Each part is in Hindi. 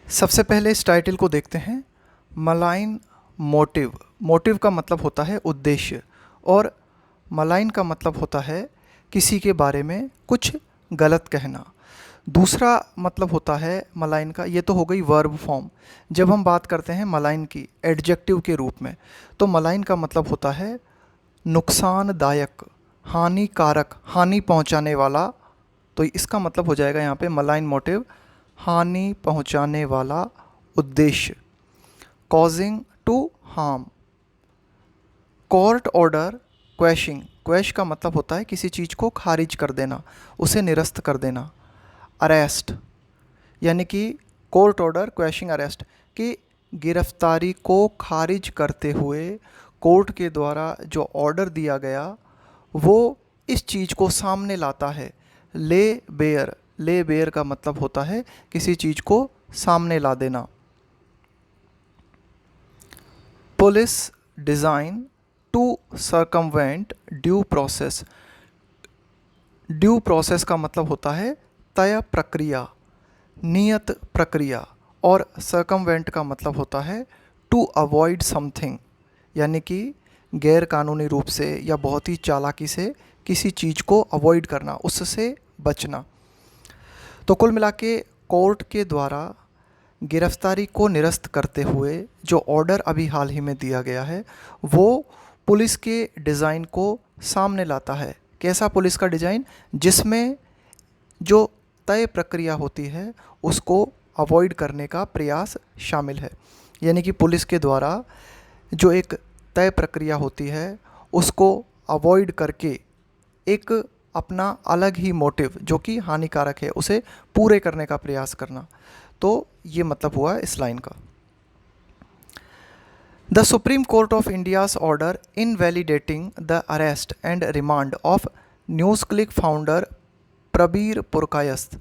सबसे पहले इस टाइटल को देखते हैं। Malign motive. मोटिव का मतलब होता है उद्देश्य, और मलाइन का मतलब होता है किसी के बारे में कुछ गलत कहना। दूसरा मतलब होता है मलाइन का, ये तो हो गई वर्ब फॉर्म। जब हम बात करते हैं मलाइन की एडजेक्टिव के रूप में, तो मलाइन का मतलब होता है नुकसानदायक, हानिकारक, हानि पहुंचाने वाला। तो इसका मतलब हो जाएगा यहाँ पे मलाइन मोटिव, हानि पहुंचाने वाला उद्देश्य। Causing to harm. Court order quashing. Quash का मतलब होता है किसी चीज़ को खारिज कर देना, उसे निरस्त कर देना। अरेस्ट, यानी कि कोर्ट ऑर्डर क्वैशिंग अरेस्ट, कि गिरफ्तारी को खारिज करते हुए कोर्ट के द्वारा जो ऑर्डर दिया गया वो इस चीज़ को सामने लाता है। ले बेयर, ले बेयर का मतलब होता है किसी चीज़ को सामने ला देना। Police designed to circumvent due process. Due process का मतलब होता है तय प्रक्रिया, नियत प्रक्रिया। और सर्कमवेंट का मतलब होता है टू अवॉइड समथिंग, यानी कि गैर कानूनी रूप से या बहुत ही चालाकी से किसी चीज़ को अवॉइड करना, उससे बचना। तो कुल मिला के कोर्ट के द्वारा गिरफ्तारी को निरस्त करते हुए जो ऑर्डर अभी हाल ही में दिया गया है वो पुलिस के डिज़ाइन को सामने लाता है। कैसा पुलिस का डिज़ाइन? जिसमें जो तय प्रक्रिया होती है उसको अवॉइड करने का प्रयास शामिल है। यानी कि पुलिस के द्वारा जो एक तय प्रक्रिया होती है उसको अवॉइड करके एक अपना अलग ही मोटिव जो कि हानिकारक है उसे पूरे करने का प्रयास करना। तो ये मतलब हुआ इस लाइन का। The supreme court of India's order invalidating the arrest and remand of news click founder Prabir Purkayastha.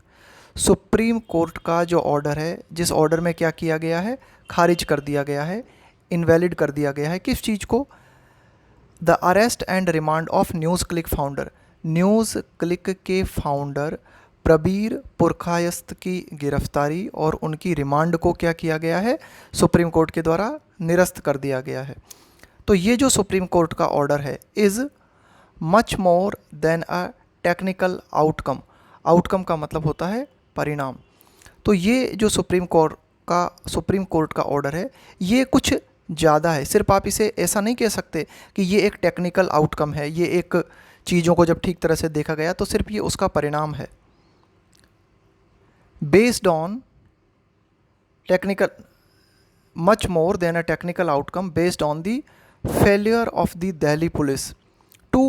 Supreme court का जो ऑर्डर है, जिस ऑर्डर में क्या किया गया है, खारिज कर दिया गया है, इनवैलिड कर दिया गया है। किस चीज़ को? The arrest and remand of news click founder, news click के फाउंडर प्रबीर पुरकायस्थ की गिरफ्तारी और उनकी रिमांड को क्या किया गया है? सुप्रीम कोर्ट के द्वारा निरस्त कर दिया गया है। तो ये जो सुप्रीम कोर्ट का ऑर्डर है is much more than a technical outcome. Outcome का मतलब होता है परिणाम। तो ये जो सुप्रीम कोर्ट का ऑर्डर है ये कुछ ज़्यादा है। सिर्फ आप इसे ऐसा नहीं कह सकते कि ये एक टेक्निकल आउटकम है, ये एक चीज़ों को जब ठीक तरह से देखा गया तो सिर्फ ये उसका परिणाम है। Based on technical, much more than a technical outcome based on the failure of the Delhi police to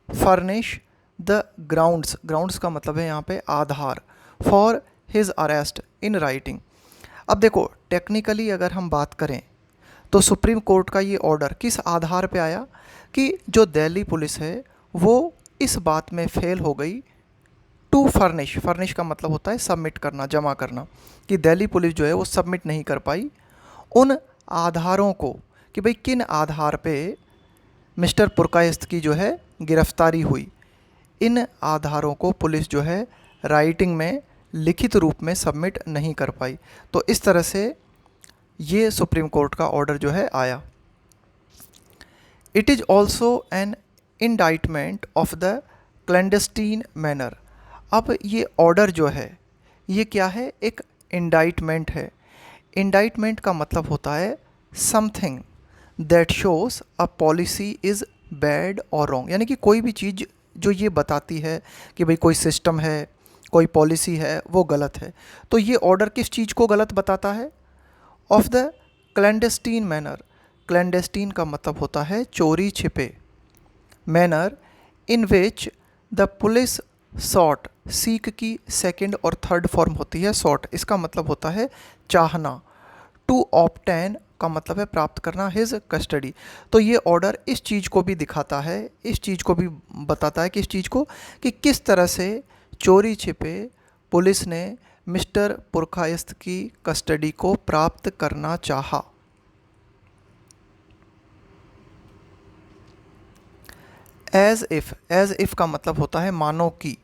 furnish the grounds का मतलब है यहाँ पे आधार for his arrest in writing। अब देखो टेक्निकली अगर हम बात करें तो सुप्रीम कोर्ट का ये ऑर्डर किस आधार पे आया कि जो दिल्ली पुलिस है वो इस बात में फेल हो गई टू फर्निश। फर्निश का मतलब होता है सबमिट करना, जमा करना, कि दिल्ली पुलिस जो है वो सबमिट नहीं कर पाई उन आधारों को, कि भाई किन आधार पे मिस्टर पुरकायस्थ की जो है गिरफ्तारी हुई। इन आधारों को पुलिस जो है राइटिंग में, लिखित रूप में सबमिट नहीं कर पाई। तो इस तरह से ये सुप्रीम कोर्ट का ऑर्डर जो है आया। It is also an indictment of the clandestine manner. अब ये ऑर्डर जो है ये क्या है? एक इंडाइटमेंट है। इंडाइटमेंट का मतलब होता है something that shows a policy is bad और रॉन्ग, यानी कि कोई भी चीज़ जो ये बताती है कि भाई कोई सिस्टम है, कोई पॉलिसी है वो गलत है। तो ये ऑर्डर किस चीज़ को गलत बताता है? Of the clandestine manner. Clandestine का मतलब होता है चोरी छिपे। Manner in which the police sought, seek की सेकंड और थर्ड फॉर्म होती है सॉट, इसका मतलब होता है चाहना। टू ऑब्टेन का मतलब है प्राप्त करना, हिज कस्टडी। तो ये ऑर्डर इस चीज़ को भी दिखाता है, इस चीज़ को भी बताता है, किस चीज़ को, कि किस तरह से चोरी छिपे पुलिस ने मिस्टर पुरकायस्थ की कस्टडी को प्राप्त करना चाहा। एज इफ़ का मतलब होता है मानो कि।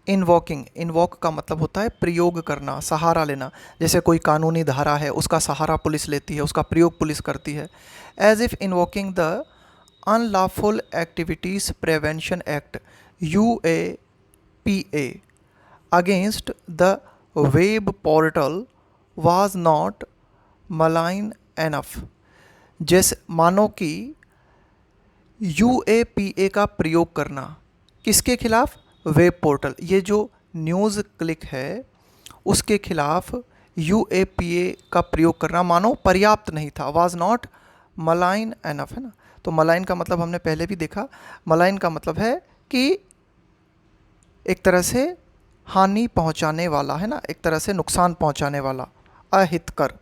इन्वॉकिंग, इन्वॉक का मतलब होता है प्रयोग करना, सहारा लेना। जैसे कोई कानूनी धारा है, उसका सहारा पुलिस लेती है, उसका प्रयोग पुलिस करती है। As if invoking the unlawful activities prevention act UAPA against the web portal was not malign enough. जैसे मानो कि UAPA का प्रयोग करना किसके खिलाफ? वेब पोर्टल, ये जो न्यूज़ क्लिक है उसके खिलाफ UAPA का प्रयोग करना मानो पर्याप्त नहीं था। वाज नॉट मलाइन एनफ, है ना। तो मलाइन का मतलब हमने पहले भी देखा। मलाइन का मतलब है कि एक तरह से हानि पहुंचाने वाला, है ना, एक तरह से नुकसान पहुंचाने वाला, अहितकर।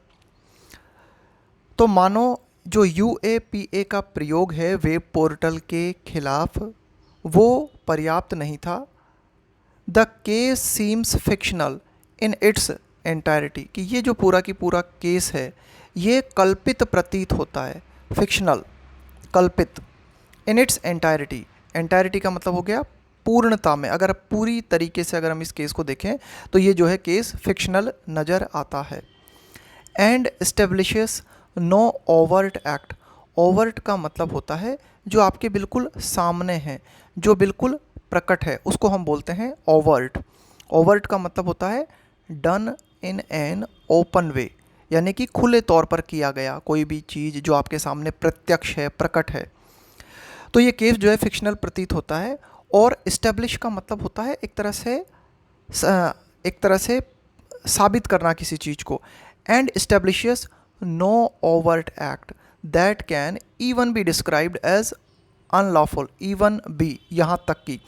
तो मानो जो UAPA का प्रयोग है वेब पोर्टल के खिलाफ वो पर्याप्त नहीं था। The case seems fictional in its entirety, कि ये जो पूरा की पूरा केस है ये कल्पित प्रतीत होता है। फिक्शनल, कल्पित। इन इट्स एंटायरिटी, एंटायरिटी का मतलब हो गया पूर्णता में। अगर पूरी तरीके से अगर हम इस केस को देखें तो ये जो है केस फिक्शनल नज़र आता है। And establishes no overt act, overt का मतलब होता है जो आपके बिल्कुल सामने है, जो बिल्कुल प्रकट है, उसको हम बोलते हैं ओवर्ट। ओवर्ट का मतलब होता है डन इन एन ओपन वे, यानी कि खुले तौर पर किया गया कोई भी चीज़ जो आपके सामने प्रत्यक्ष है, प्रकट है। तो ये केस जो है फिक्शनल प्रतीत होता है। और इस्टेब्लिश का मतलब होता है एक तरह से साबित करना किसी चीज़ को। And establishes no overt act that can even be described as unlawful, even be, यहाँ तक कि।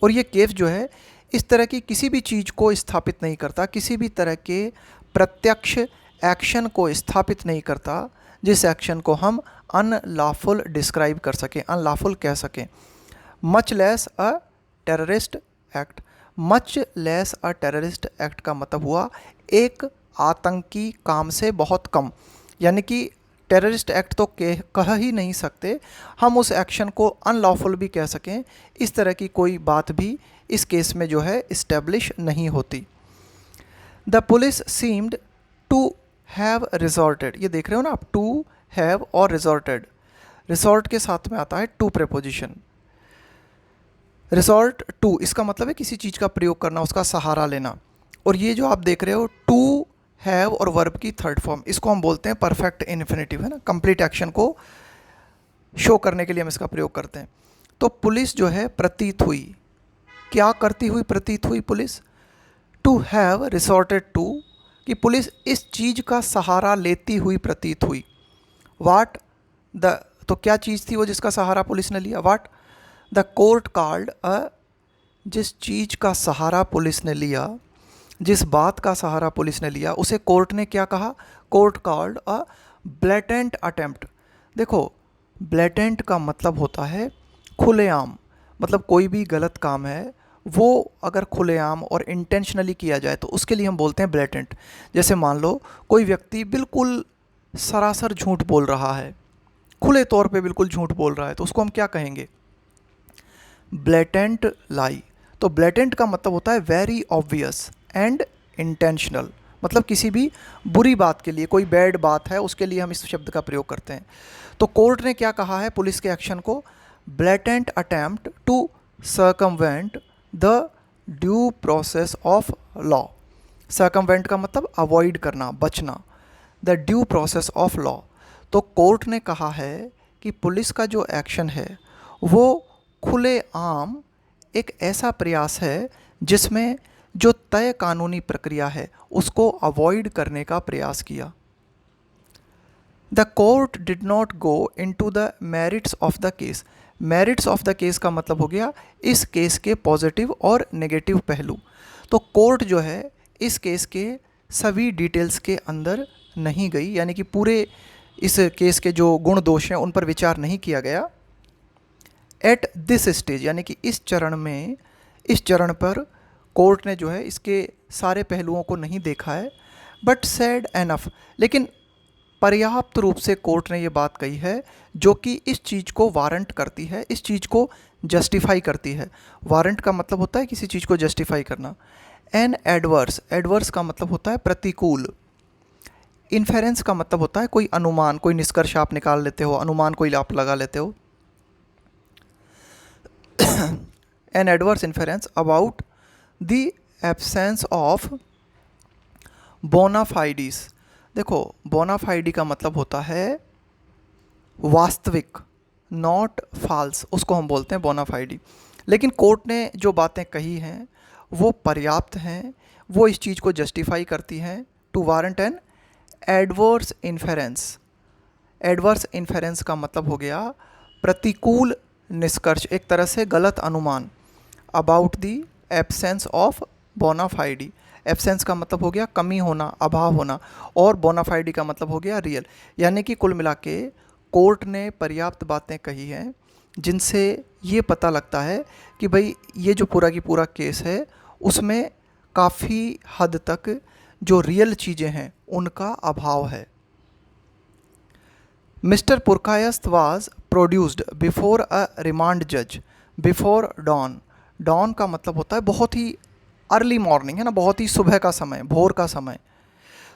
और ये केस जो है इस तरह की किसी भी चीज़ को स्थापित नहीं करता, किसी भी तरह के प्रत्यक्ष एक्शन को स्थापित नहीं करता जिस एक्शन को हम अनलॉफुल डिस्क्राइब कर सकें, अनलॉफुल कह सकें। Much less a terrorist act, much less a terrorist act का मतलब हुआ एक आतंकी काम से बहुत कम, यानी कि टेररिस्ट एक्ट तो कह ही नहीं सकते, हम उस एक्शन को अनलॉफुल भी कह सकें, इस तरह की कोई बात भी इस केस में जो है इस्टेब्लिश नहीं होती। The police seemed to have resorted, ये देख रहे हो ना आप, टू हैव और रिजॉर्टेड, रिजॉर्ट के साथ में आता है टू प्रेपोजिशन। रिजॉर्ट टू, इसका मतलब है किसी चीज़ का प्रयोग करना, उसका सहारा लेना। और ये जो आप देख रहे हो टू हैव और वर्ब की थर्ड फॉर्म, इसको हम बोलते हैं परफेक्ट इन्फिनेटिव, है ना। कंप्लीट एक्शन को शो करने के लिए हम इसका प्रयोग करते हैं। तो पुलिस जो है प्रतीत हुई, क्या करती हुई प्रतीत हुई police? To have resorted to, कि पुलिस इस चीज़ का सहारा लेती हुई प्रतीत हुई। वाट द, तो क्या चीज़ थी वो जिसका सहारा पुलिस ने लिया? What the court called a, जिस चीज़ का सहारा पुलिस ने लिया, जिस बात का सहारा पुलिस ने लिया उसे कोर्ट ने क्या कहा? Court called a blatant attempt. देखो, ब्लेटेंट का मतलब होता है खुलेआम, मतलब कोई भी गलत काम है वो अगर खुलेआम और इंटेंशनली किया जाए तो उसके लिए हम बोलते हैं ब्लेटेंट। जैसे मान लो कोई व्यक्ति बिल्कुल सरासर झूठ बोल रहा है, खुले तौर पे बिल्कुल झूठ बोल रहा है, तो उसको हम क्या कहेंगे? ब्लेटेंट लाई। तो ब्लेटेंट का मतलब होता है वेरी ऑब्वियस एंड इंटेंशनल, मतलब किसी भी बुरी बात के लिए, कोई बैड बात है उसके लिए हम इस शब्द का प्रयोग करते हैं। तो कोर्ट ने क्या कहा है पुलिस के एक्शन को? Blatant attempt to circumvent the due process of law. Circumvent का मतलब अवॉइड करना, बचना, the due process of law. तो कोर्ट ने कहा है कि पुलिस का जो एक्शन है वो खुलेआम एक ऐसा प्रयास है जिसमें जो तय कानूनी प्रक्रिया है उसको अवॉइड करने का प्रयास किया। The court did not go into the merits of the case. Merits of the case का मतलब हो गया इस केस के पॉजिटिव और नेगेटिव पहलू। तो कोर्ट जो है इस केस के सभी डिटेल्स के अंदर नहीं गई, यानी कि पूरे इस केस के जो गुण दोष हैं उन पर विचार नहीं किया गया। एट दिस स्टेज, यानी कि इस चरण में, इस चरण पर कोर्ट ने जो है इसके सारे पहलुओं को नहीं देखा है। बट सैड एनफ, लेकिन पर्याप्त रूप से कोर्ट ने ये बात कही है जो कि इस चीज़ को वारंट करती है, इस चीज़ को जस्टिफाई करती है। वारंट का मतलब होता है किसी चीज़ को जस्टिफाई करना। एन एडवर्स, एडवर्स का मतलब होता है प्रतिकूल। इन्फेरेंस का मतलब होता है कोई अनुमान, कोई निष्कर्ष आप निकाल लेते हो, अनुमान कोई आप लगा लेते हो। An adverse inference about the absence of bona fides. देखो, बोनाफाइडी का मतलब होता है वास्तविक, नॉट फॉल्स, उसको हम बोलते हैं बोनाफाइडी। लेकिन कोर्ट ने जो बातें कही हैं वो पर्याप्त हैं, वो इस चीज़ को जस्टिफाई करती हैं to warrant an adverse inference. Adverse inference का मतलब हो गया प्रतिकूल निष्कर्ष, एक तरह से गलत अनुमान। About the absence of bona fide, absence का मतलब हो गया कमी होना, अभाव होना, और बोनाफाइडी का मतलब हो गया रियल। यानी कि कुल मिला के कोर्ट ने पर्याप्त बातें कही हैं जिनसे ये पता लगता है कि भाई ये जो पूरा की पूरा केस है उसमें काफ़ी हद तक जो रियल चीज़ें हैं उनका अभाव है। Mister Purkayastha was produced before a remand जज बिफोर डॉन। डॉन का मतलब होता है बहुत ही अर्ली मॉर्निंग, है ना, बहुत ही सुबह का समय, भोर का समय।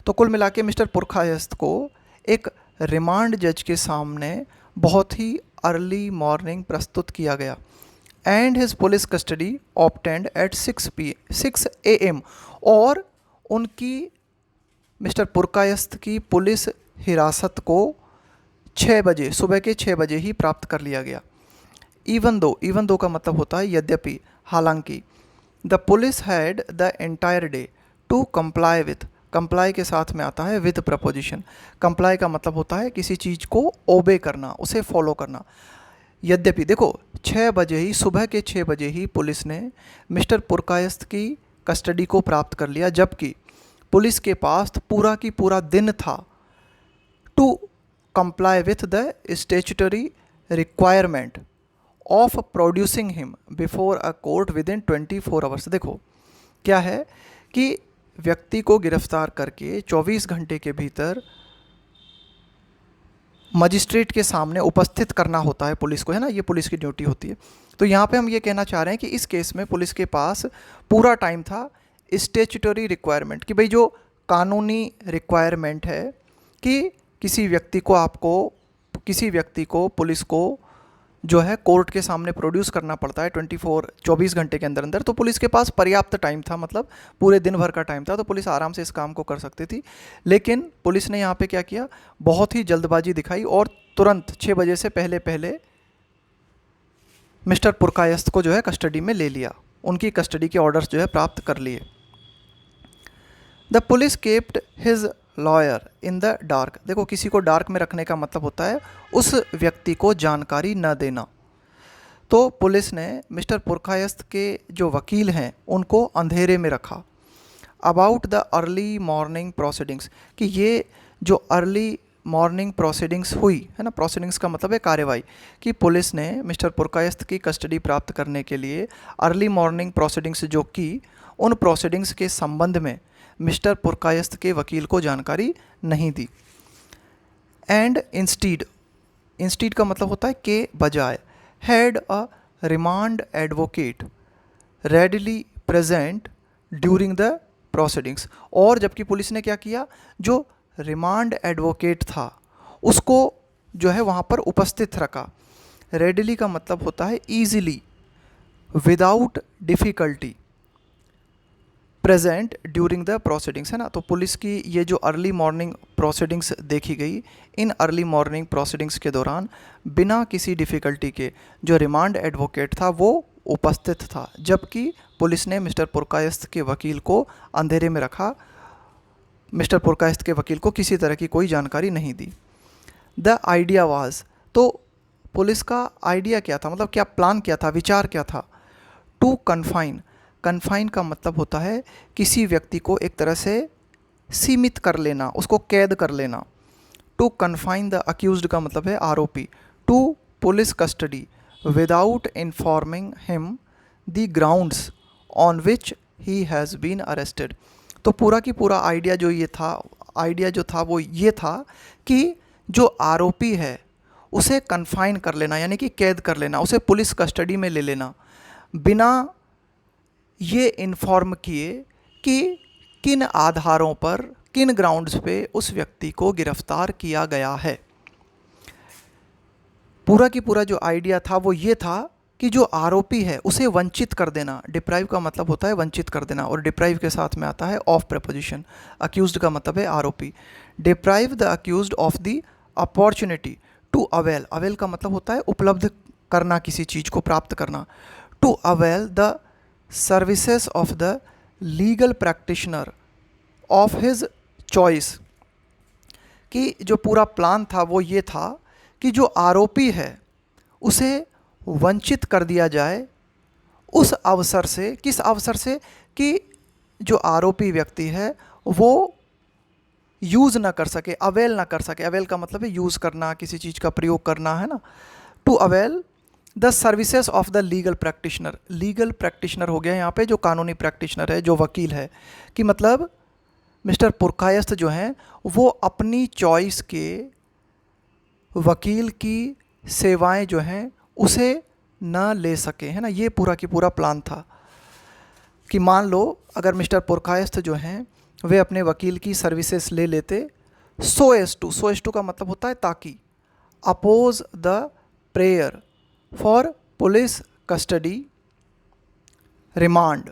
तो कुल मिला के मिस्टर पुरकायस्थ को एक रिमांड जज के सामने बहुत ही अर्ली मॉर्निंग प्रस्तुत किया गया। And his police custody obtained at 6 AM, और उनकी, मिस्टर पुरकायस्थ की पुलिस हिरासत को 6 बजे, सुबह के 6 बजे ही प्राप्त कर लिया गया। इवन दो का मतलब होता है यद्यपि, हालांकि। The police had the entire day to comply with, comply के साथ में आता है विद प्रपोजिशन। कंप्लाई का मतलब होता है किसी चीज़ को ओबे करना, उसे फॉलो करना। यद्यपि देखो, 6 बजे ही, सुबह के 6 बजे ही पुलिस ने मिस्टर पुरकायस्थ की कस्टडी को प्राप्त कर लिया, जबकि पुलिस के पास पूरा की पूरा दिन था to comply with the statutory requirement of producing him before a court within 24 hours. देखो क्या है कि व्यक्ति को गिरफ्तार करके 24 घंटे के भीतर मजिस्ट्रेट के सामने उपस्थित करना होता है पुलिस को, है ना, ये पुलिस की ड्यूटी होती है। तो यहाँ पे हम ये कहना चाह रहे हैं कि इस केस में पुलिस के पास पूरा टाइम था स्टैट्यूटरी रिक्वायरमेंट, कि भाई जो कानूनी रिक्वायरमेंट है कि किसी व्यक्ति को पुलिस को जो है कोर्ट के सामने प्रोड्यूस करना पड़ता है 24 घंटे के अंदर अंदर। तो पुलिस के पास पर्याप्त टाइम था, मतलब पूरे दिन भर का टाइम था, तो पुलिस आराम से इस काम को कर सकती थी। लेकिन पुलिस ने यहाँ पे क्या किया, बहुत ही जल्दबाजी दिखाई और तुरंत 6 बजे से पहले पहले मिस्टर पुरकायस्थ को जो है कस्टडी में ले लिया, उनकी कस्टडी के ऑर्डर्स जो है प्राप्त कर लिए। The police kept his lawyer in the dark. देखो, किसी को डार्क में रखने का मतलब होता है उस व्यक्ति को जानकारी न देना। तो पुलिस ने मिस्टर पुरकायस्थ के जो वकील हैं उनको अंधेरे में रखा। About the early morning proceedings, कि ये जो अर्ली मॉर्निंग प्रोसीडिंग्स हुई है ना, प्रोसीडिंग्स का मतलब है कार्रवाई, कि पुलिस ने मिस्टर पुरकायस्थ की कस्टडी प्राप्त करने के लिए अर्ली मॉर्निंग प्रोसीडिंग्स जो की, उन प्रोसीडिंग्स के संबंध में मिस्टर पुरकायस्थ के वकील को जानकारी नहीं दी। एंड इंस्टीड का मतलब होता है के बजाय, had a remand advocate readily present during the proceedings. और जबकि पुलिस ने क्या किया, जो रिमांड एडवोकेट था उसको जो है वहाँ पर उपस्थित रखा। रेडली का मतलब होता है easily, without difficulty, present during the proceedings, है ना। तो पुलिस की ये जो अर्ली मॉर्निंग प्रोसीडिंग्स देखी गई, इन अर्ली मॉर्निंग प्रोसीडिंग्स के दौरान बिना किसी डिफ़िकल्टी के जो रिमांड एडवोकेट था वो उपस्थित था, जबकि पुलिस ने मिस्टर पुरकायस्थ के वकील को अंधेरे में रखा। मिस्टर पुरकायस्थ के वकील को किसी तरह की कोई जानकारी नहीं दी। द आइडिया वाज, तो पुलिस का आइडिया क्या था, मतलब क्या प्लान क्या था, विचार क्या था। टू कन्फाइन, कन्फाइन का मतलब होता है किसी व्यक्ति को एक तरह से सीमित कर लेना, उसको कैद कर लेना। टू कन्फाइन द अक्यूज्ड का मतलब है आरोपी to police custody without informing him the grounds on which he has been arrested. तो पूरा की पूरा आइडिया जो था वो ये था कि जो आरोपी है उसे कन्फाइन कर लेना यानी कि कैद कर लेना, उसे पुलिस कस्टडी में ले लेना बिना ये इन्फॉर्म किए कि किन आधारों पर, किन ग्राउंड्स पे उस व्यक्ति को गिरफ्तार किया गया है। पूरा की पूरा जो आइडिया था वो ये था कि जो आरोपी है उसे वंचित कर देना। डिप्राइव का मतलब होता है वंचित कर देना, और डिप्राइव के साथ में आता है ऑफ प्रेपोजिशन। अक्यूज्ड का मतलब है आरोपी। Deprive the accused of the opportunity to avail, avail का मतलब होता है उपलब्ध करना, किसी चीज़ को प्राप्त करना। To avail the services of the legal practitioner of his choice, कि जो पूरा प्लान था वो ये था कि जो आरोपी है उसे वंचित कर दिया जाए उस अवसर से। किस अवसर से? कि जो आरोपी व्यक्ति है वो यूज़ ना कर सके, अवेल ना कर सके। अवेल का मतलब है यूज़ करना, किसी चीज़ का प्रयोग करना, है ना। To avail the services of the legal practitioner, legal practitioner हो गया यहाँ पे जो कानूनी प्रैक्टिशनर है, जो वकील है, कि मतलब मिस्टर पुरकायस्थ जो हैं वो अपनी चॉइस के वकील की सेवाएं जो हैं उसे न ले सके, है ना। ये पूरा की पूरा प्लान था कि मान लो अगर मिस्टर पुरकायस्थ जो हैं वे अपने वकील की सर्विसेज ले लेते, सो एस टू का मतलब होता है ताकि, oppose the prayer for police custody remand,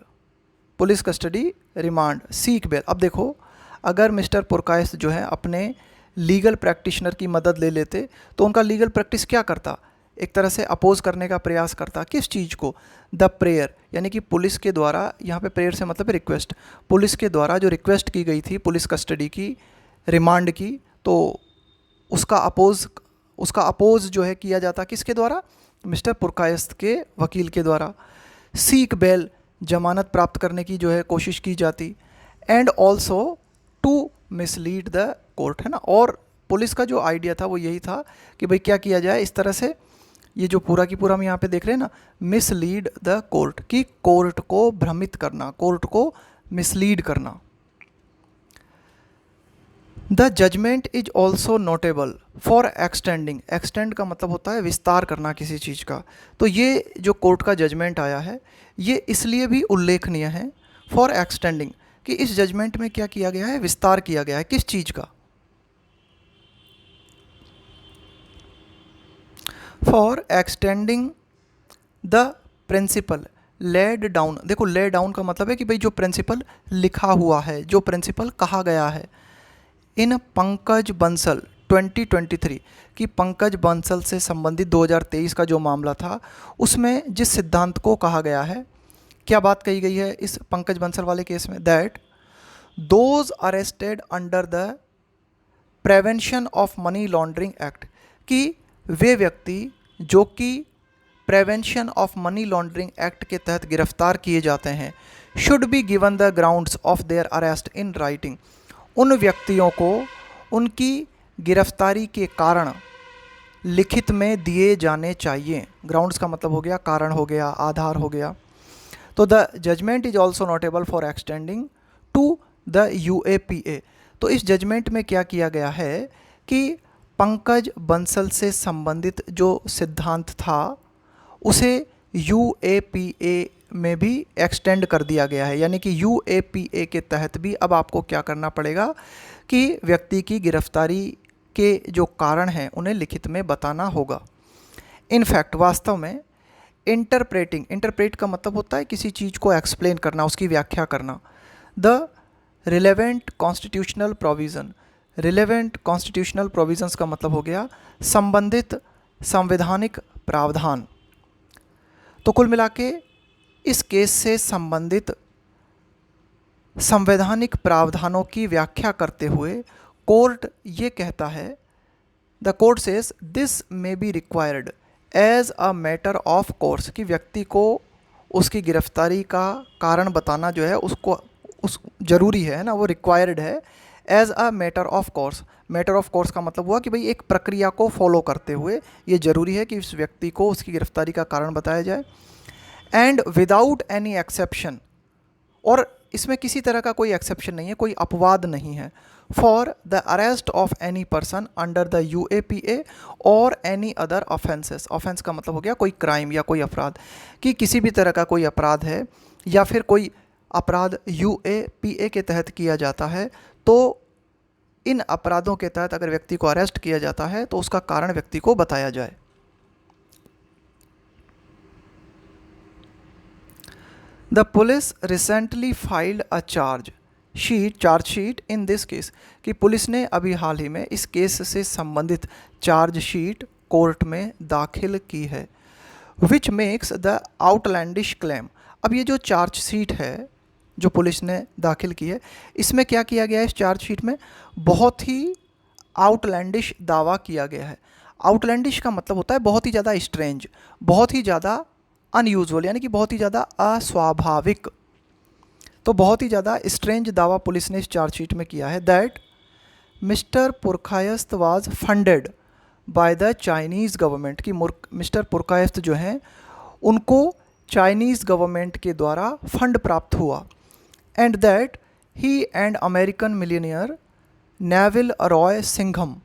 police custody remand, seek bail. अब देखो, अगर मिस्टर पुरकायस्थ जो है अपने लीगल प्रैक्टिशनर की मदद ले लेते तो उनका लीगल प्रैक्टिस क्या करता? एक तरह से अपोज करने का प्रयास करता। किस चीज़ को? द प्रेयर, यानी कि पुलिस के द्वारा, यहाँ पे प्रेयर से मतलब है रिक्वेस्ट, पुलिस के द्वारा जो रिक्वेस्ट की गई थी पुलिस कस्टडी की, रिमांड की, तो उसका अपोज जो है किया जाता किसके द्वारा? मिस्टर पुरकायस्थ के वकील के द्वारा। सीक बेल, जमानत प्राप्त करने की जो है कोशिश की जाती। And also to mislead the court, है ना। और पुलिस का जो आइडिया था वो यही था कि भाई क्या किया जाए इस तरह से, ये जो पूरा की पूरा हम यहाँ पे देख रहे हैं ना, मिसलीड द कोर्ट, कि कोर्ट को भ्रमित करना, कोर्ट को मिसलीड करना। The judgment is also notable for extending, extend का मतलब होता है विस्तार करना किसी चीज़ का। तो ये जो कोर्ट का जजमेंट आया है ये इसलिए भी उल्लेखनीय है, फॉर एक्सटेंडिंग, कि इस जजमेंट में क्या किया गया है? विस्तार किया गया है। किस चीज़ का? For extending the principle laid down. देखो, ले डाउन का मतलब है कि भाई जो प्रिंसिपल लिखा हुआ है, जो प्रिंसिपल कहा गया है। इन पंकज बंसल 2023, कि पंकज बंसल से संबंधित 2023 का जो मामला था उसमें जिस सिद्धांत को कहा गया है, क्या बात कही गई है इस पंकज बंसल वाले केस में? That those arrested under the prevention of money laundering act, कि वे व्यक्ति जो कि prevention of money laundering act के तहत गिरफ्तार किए जाते हैं, should be given the grounds of their arrest in writing, उन व्यक्तियों को उनकी गिरफ्तारी के कारण लिखित में दिए जाने चाहिए। ग्राउंड्स का मतलब हो गया कारण, हो गया आधार, हो गया। तो the judgment is also notable for extending to the UAPA। तो इस जजमेंट में क्या किया गया है कि पंकज बंसल से संबंधित जो सिद्धांत था उसे UAPA में भी एक्सटेंड कर दिया गया है, यानी कि UAPA के तहत भी अब आपको क्या करना पड़ेगा कि व्यक्ति की गिरफ्तारी के जो कारण हैं उन्हें लिखित में बताना होगा। इनफैक्ट, वास्तव में इंटरप्रेटिंग, इंटरप्रेट का मतलब होता है किसी चीज़ को एक्सप्लेन करना, उसकी व्याख्या करना। The relevant constitutional provision, relevant constitutional provisions का मतलब हो गया संबंधित संवैधानिक प्रावधान। तो कुल मिला के इस केस से संबंधित संवैधानिक प्रावधानों की व्याख्या करते हुए कोर्ट ये कहता है, the court says this may be required as a matter of course, कि व्यक्ति को उसकी गिरफ्तारी का कारण बताना जो है उसको ज़रूरी है ना, वो रिक्वायर्ड है as a matter of course. Matter of course का मतलब हुआ कि भाई एक प्रक्रिया को फॉलो करते हुए ये ज़रूरी है कि उस व्यक्ति को उसकी गिरफ्तारी का कारण बताया जाए। एंड विदाउट एनी एक्सेप्शन, और इसमें किसी तरह का कोई एक्सेप्शन नहीं है, कोई अपवाद नहीं है। For the arrest of any person under the UAPA और एनी अदर ऑफेंसेस, ऑफेंस का मतलब हो गया कोई क्राइम या कोई अपराध, कि किसी भी तरह का कोई अपराध है या फिर कोई अपराध UAPA के तहत किया जाता है, तो इन अपराधों के तहत अगर व्यक्ति को अरेस्ट किया जाता है तो उसका कारण व्यक्ति को बताया जाए। The police recently filed a charge sheet in this case, कि पुलिस ने अभी हाल ही में इस केस से संबंधित चार्ज शीट कोर्ट में दाखिल की है। Which makes the outlandish claim, अब ये जो चार्ज शीट है जो पुलिस ने दाखिल की है, इसमें क्या किया गया है, इस चार्ज शीट में बहुत ही आउटलैंडिश दावा किया गया है। आउटलैंडिश का मतलब होता है बहुत ही ज़्यादा स्ट्रेंज, बहुत ही ज़्यादा अनयूजुअल, यानी कि बहुत ही ज़्यादा अस्वाभाविक। तो बहुत ही ज़्यादा स्ट्रेंज दावा पुलिस ने इस चार्जशीट में किया है, that mister Purkayastha was funded by the Chinese government, कि मिस्टर पुरकायस्त जो हैं उनको चाइनीज़ गवर्नमेंट के द्वारा फंड प्राप्त हुआ, and that he and American millionaire Neville Roy Singham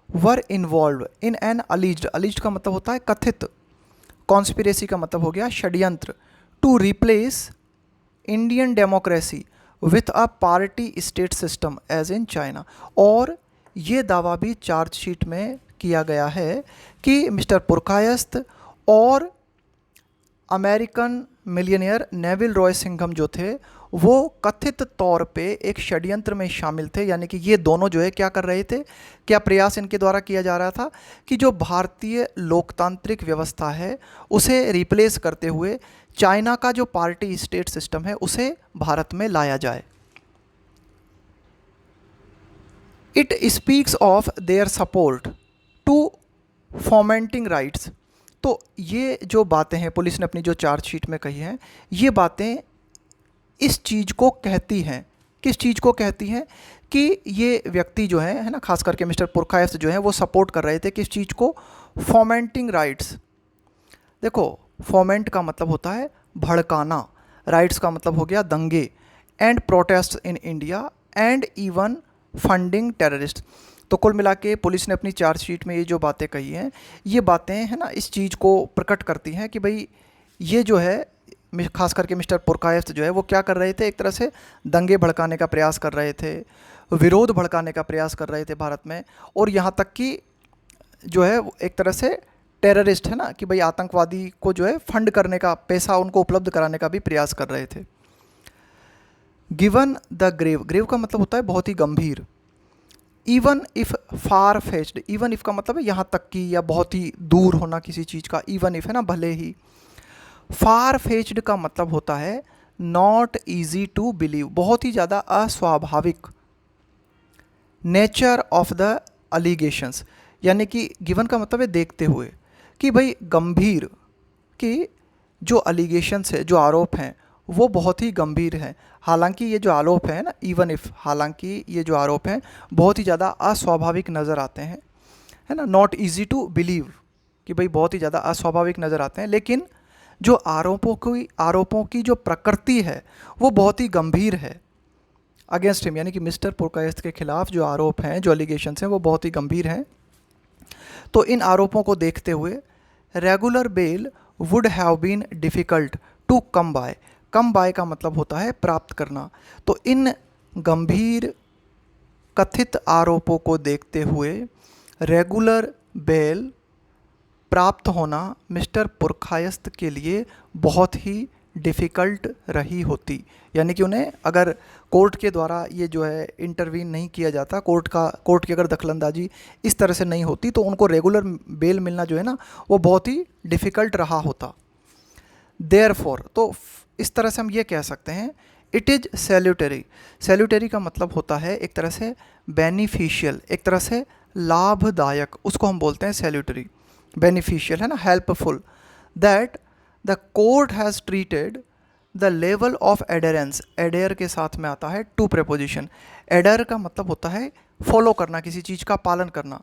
were involve in an alleged का मतलब होता है कथित, कॉन्स्पिरेसी का मतलब हो गया षड्यंत्र, to replace Indian democracy with a party state system as in China. और ये दावा भी चार्जशीट में किया गया है कि मिस्टर पुरकायस्त और American millionaire Neville Roy Singham जो थे वो कथित तौर पे एक षड्यंत्र में शामिल थे, यानी कि ये दोनों जो है क्या कर रहे थे, क्या प्रयास इनके द्वारा किया जा रहा था कि जो भारतीय लोकतांत्रिक व्यवस्था है उसे रिप्लेस करते हुए चाइना का जो पार्टी स्टेट सिस्टम है उसे भारत में लाया जाए। It speaks of their support to fomenting rights, तो ये जो बातें हैं पुलिस ने अपनी जो चार्जशीट में कही हैं, ये बातें इस चीज़ को कहती हैं, किस चीज़ को कहती हैं, कि ये व्यक्ति जो है ना, खास करके मिस्टर पुरकायस्त जो है वो सपोर्ट कर रहे थे किस चीज़ को, फॉर्मेंटिंग राइट्स। देखो फॉर्मेंट का मतलब होता है भड़काना, राइट्स का मतलब हो गया दंगे, and protest in India and even funding terrorist. तो कुल मिला के पुलिस ने अपनी चार्जशीट में ये जो बातें कही हैं, ये बातें है ना इस चीज़ को प्रकट करती हैं कि भाई ये जो है खास करके मिस्टर पुरकायस्त जो है वो क्या कर रहे थे, एक तरह से दंगे भड़काने का प्रयास कर रहे थे, विरोध भड़काने का प्रयास कर रहे थे भारत में, और यहाँ तक कि जो है एक तरह से टेररिस्ट है ना, कि भाई आतंकवादी को जो है फंड करने का, पैसा उनको उपलब्ध कराने का भी प्रयास कर रहे थे। गिवन द ग्रेव, ग्रेव का मतलब होता है बहुत ही गंभीर, even if far fetched, even if का मतलब है यहाँ तक कि या बहुत ही दूर होना किसी चीज़ का, इवन इफ़ है ना भले ही, फार फेच्ड का मतलब होता है नॉट ईजी टू बिलीव, बहुत ही ज़्यादा अस्वाभाविक, नेचर ऑफ द अलिगेशंस, यानी कि गिवन का मतलब है देखते हुए, कि भाई गंभीर, कि जो अलिगेशंस है, जो आरोप हैं वो बहुत ही गंभीर हैं। हालांकि ये जो आरोप है ना, इवन इफ़, हालांकि ये जो आरोप हैं बहुत ही ज़्यादा अस्वाभाविक नज़र आते हैं, है ना, नॉट ईजी टू बिलीव, कि भाई बहुत ही ज़्यादा अस्वाभाविक नज़र आते हैं, लेकिन जो आरोपों की जो प्रकृति है वो बहुत ही गंभीर है अगेंस्ट हिम, यानी कि मिस्टर पुरकायस्त के खिलाफ जो आरोप हैं, जो एलिगेशंस हैं वो बहुत ही गंभीर हैं। तो इन आरोपों को देखते हुए regular bail would have been difficult to come by, come by का मतलब होता है प्राप्त करना। तो इन गंभीर कथित आरोपों को देखते हुए रेगुलर बेल प्राप्त होना मिस्टर पुरकायस्त के लिए बहुत ही डिफ़िकल्ट रही होती, यानी कि उन्हें अगर कोर्ट के द्वारा ये जो है इंटरवीन नहीं किया जाता, कोर्ट की अगर दखलंदाजी इस तरह से नहीं होती, तो उनको रेगुलर बेल मिलना जो है ना वो बहुत ही डिफ़िकल्ट रहा होता। देयरफॉर, तो इस तरह से हम ये कह सकते हैं, इट इज़ सैल्यूटरी, सैल्यूटरी का मतलब होता है एक तरह से बेनिफिशियल, एक तरह से लाभदायक, उसको हम बोलते हैं सैल्यूटरी, बेनिफिशियल है ना, helpful, that the court has treated the level of adherence, adhere के साथ में आता है टू प्रेपोजिशन, एडेयर का मतलब होता है फॉलो करना, किसी चीज़ का पालन करना,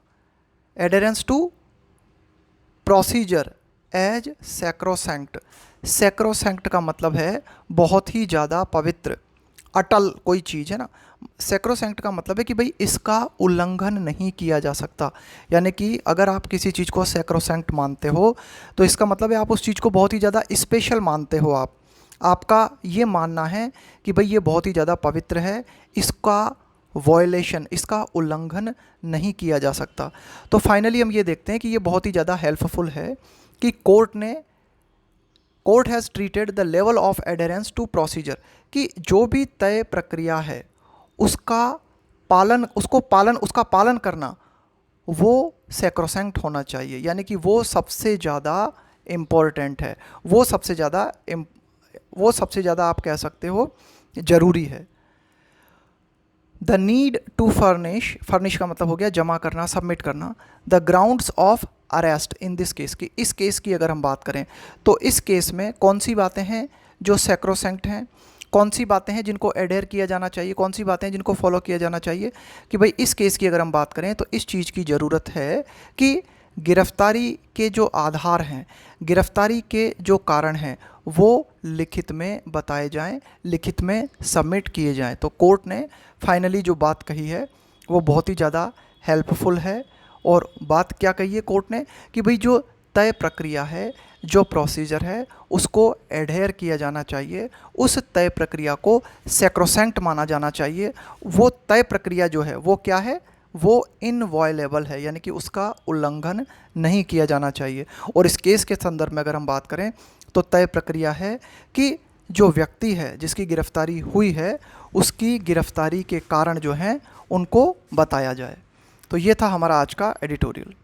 adherence to procedure as sacrosanct, sacrosanct का मतलब है बहुत ही ज़्यादा पवित्र, अटल कोई चीज़ है ना। सैक्रोसैंक्ट का मतलब है कि भाई इसका उल्लंघन नहीं किया जा सकता। यानी कि अगर आप किसी चीज़ को सैक्रोसैंक्ट मानते हो तो इसका मतलब है आप उस चीज़ को बहुत ही ज़्यादा स्पेशल मानते हो। आपका ये मानना है कि भाई ये बहुत ही ज़्यादा पवित्र है, इसका वॉयलेशन, इसका उल्लंघन नहीं किया जा सकता। तो फाइनली हम ये देखते हैं कि ये बहुत ही ज़्यादा हेल्पफुल है कि court has treated the level of adherence to procedure, कि जो भी तय प्रक्रिया है उसका पालन करना वो सैक्रोसैंक्ट होना चाहिए। यानी कि वो सबसे ज़्यादा इम्पोर्टेंट है, वो सबसे ज़्यादा आप कह सकते हो ज़रूरी है। द नीड टू फर्निश का मतलब हो गया जमा करना, सबमिट करना। The grounds of arrest in this case, की इस केस की अगर हम बात करें तो इस केस में कौन सी बातें हैं जो सैक्रोसैंक्ट हैं, कौन सी बातें हैं जिनको एडहेर किया जाना चाहिए, कौन सी बातें हैं जिनको फॉलो किया जाना चाहिए। कि भाई इस केस की अगर हम बात करें तो इस चीज़ की ज़रूरत है कि गिरफ्तारी के जो आधार हैं, गिरफ्तारी के जो कारण हैं वो लिखित में बताए जाएं, लिखित में सबमिट किए जाएं। तो कोर्ट ने फाइनली जो बात कही है वो बहुत ही ज़्यादा हेल्पफुल है। और बात क्या कही है कोर्ट ने कि भाई जो तय प्रक्रिया है, जो प्रोसीजर है उसको एडहेर किया जाना चाहिए, उस तय प्रक्रिया को सैक्रोसैंक्ट माना जाना चाहिए। वो तय प्रक्रिया जो है वो क्या है, वो इनवॉयलेबल है, यानी कि उसका उल्लंघन नहीं किया जाना चाहिए। और इस केस के संदर्भ में अगर हम बात करें तो तय प्रक्रिया है कि जो व्यक्ति है जिसकी गिरफ्तारी हुई है उसकी गिरफ्तारी के कारण जो हैं उनको बताया जाए। तो ये था हमारा आज का एडिटोरियल।